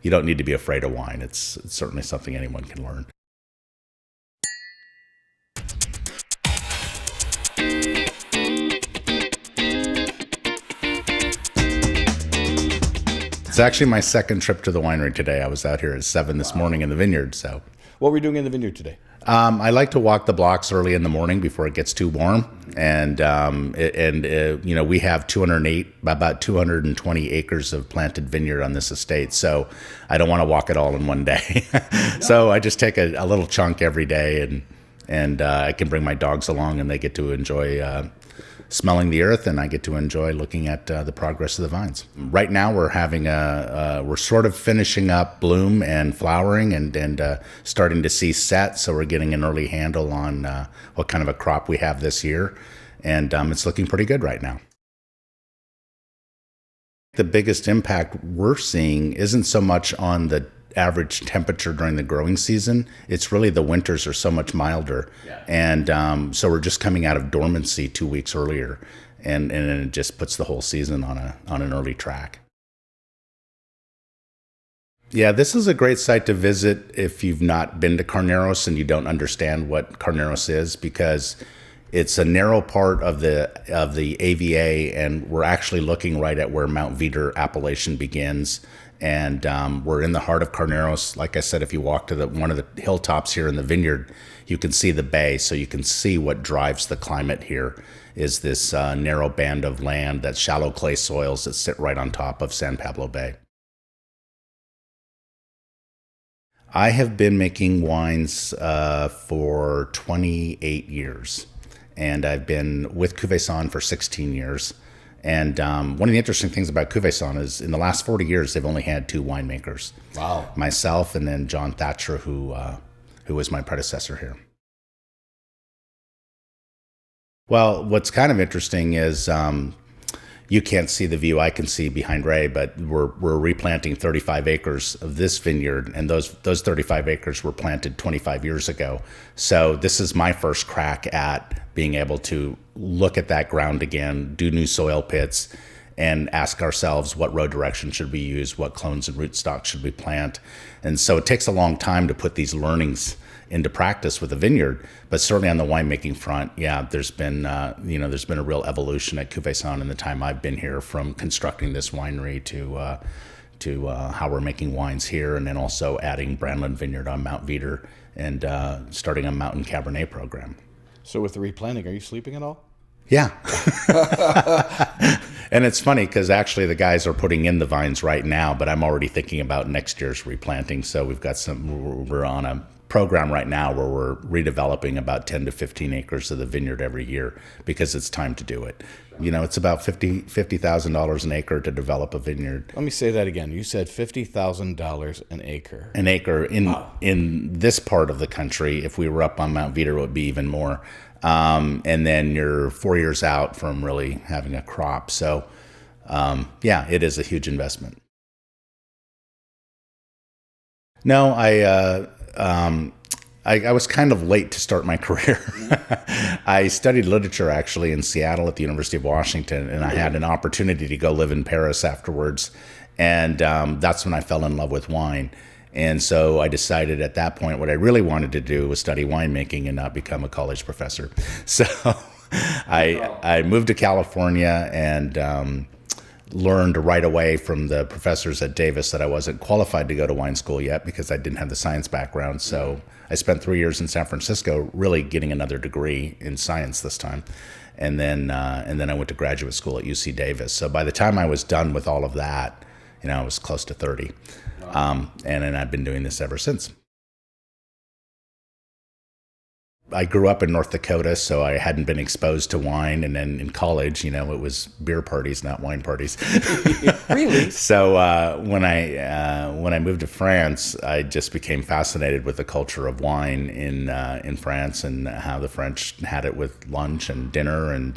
you don't need to be afraid of wine. It's certainly something anyone can learn. It's actually my second trip to the winery today. I was out here at 7 this morning in the vineyard. So, what were we doing in the vineyard today? I like to walk the blocks early in the morning before it gets too warm, and we have about 220 acres of planted vineyard on this estate. So, I don't want to walk it all in one day. So I just take a little chunk every day, and I can bring my dogs along, and they get to enjoy smelling the earth, and I get to enjoy looking at the progress of the vines. Right now, we're sort of finishing up bloom and flowering, and starting to see set. So we're getting an early handle on what kind of a crop we have this year, and it's looking pretty good right now. The biggest impact we're seeing isn't so much on the average temperature during the growing season. It's really the winters are so much milder. Yeah. And so we're just coming out of dormancy 2 weeks earlier, and it just puts the whole season on an early track. Yeah, this is a great site to visit if you've not been to Carneros and you don't understand what Carneros is, because it's a narrow part of the AVA, and we're actually looking right at where Mount Veeder appellation begins. And we're in the heart of Carneros. Like I said, if you walk to one of the hilltops here in the vineyard, you can see the bay. So you can see what drives the climate here is this narrow band of land, that's shallow clay soils that sit right on top of San Pablo Bay. I have been making wines for 28 years, and I've been with Cuvaison for 16 years. And one of the interesting things about Cuvaison is in the last 40 years, they've only had 2 winemakers. Wow. Myself and then John Thatcher, who was my predecessor here. Well, what's kind of interesting is you can't see the view I can see behind Ray, but we're replanting 35 acres of this vineyard, and those 35 acres were planted 25 years ago. So this is my first crack at being able to look at that ground again, do new soil pits, and ask ourselves what row direction should we use, what clones and rootstocks should we plant. And so it takes a long time to put these learnings into practice with a vineyard, but certainly on the winemaking front, yeah, there's been a real evolution at Cuvaison in the time I've been here, from constructing this winery to how we're making wines here, and then also adding Brandland Vineyard on Mount Veeder, and starting a mountain Cabernet program. So with the replanting, are you sleeping at all? Yeah. And it's funny because actually the guys are putting in the vines right now, but I'm already thinking about next year's replanting. So we're on a program right now where we're redeveloping about 10 to 15 acres of the vineyard every year, because it's time to do it. You know, it's about $50,000 an acre to develop a vineyard. Let me say that again. You said $50,000 an acre. An acre in this part of the country. If we were up on Mount Veeder, it would be even more. And then you're 4 years out from really having a crop. So, yeah, it is a huge investment. No, I was kind of late to start my career. I studied literature actually in Seattle at the University of Washington, and I had an opportunity to go live in Paris afterwards. And that's when I fell in love with wine. And so I decided at that point what I really wanted to do was study winemaking and not become a college professor. So I moved to California and learned right away from the professors at Davis that I wasn't qualified to go to wine school yet because I didn't have the science background. So I spent 3 years in San Francisco really getting another degree in science this time. And then I went to graduate school at UC Davis. So by the time I was done with all of that, you know, I was close to 30. And then I've been doing this ever since. I grew up in North Dakota, so I hadn't been exposed to wine. And then in college, you know, it was beer parties, not wine parties. Really? So when I moved to France, I just became fascinated with the culture of wine in France, and how the French had it with lunch and dinner. And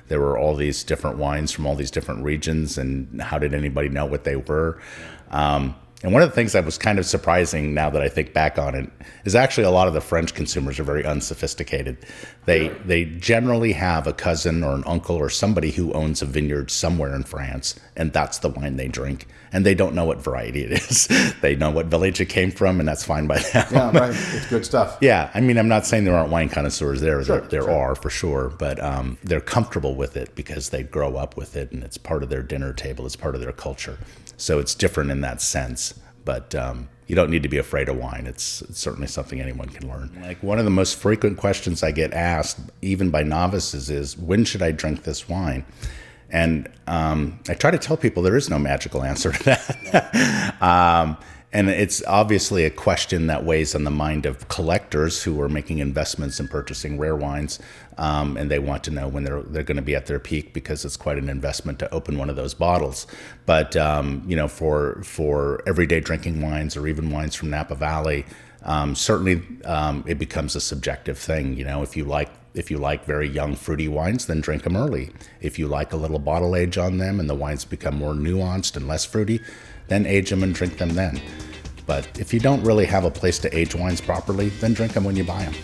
there were all these different wines from all these different regions, and how did anybody know what they were? And one of the things that was kind of surprising now that I think back on it is actually a lot of the French consumers are very unsophisticated. They generally have a cousin or an uncle or somebody who owns a vineyard somewhere in France, and that's the wine they drink. And they don't know what variety it is. They know what village it came from, and that's fine by them. Yeah, right. It's good stuff. Yeah, I mean, I'm not saying there aren't wine connoisseurs there. Sure, there are, for sure. But they're comfortable with it because they grow up with it, and it's part of their dinner table. It's part of their culture. So it's different in that sense. But you don't need to be afraid of wine. It's certainly something anyone can learn. Like, one of the most frequent questions I get asked, even by novices, is, when should I drink this wine? And I try to tell people there is no magical answer to that. And it's obviously a question that weighs on the mind of collectors who are making investments in purchasing rare wines, and they want to know when they're going to be at their peak, because it's quite an investment to open one of those bottles. But for everyday drinking wines, or even wines from Napa Valley, certainly it becomes a subjective thing. If you like very young fruity wines, then drink them early. If you like a little bottle age on them and the wines become more nuanced and less fruity, then age them and drink them then. But if you don't really have a place to age wines properly, then drink them when you buy them.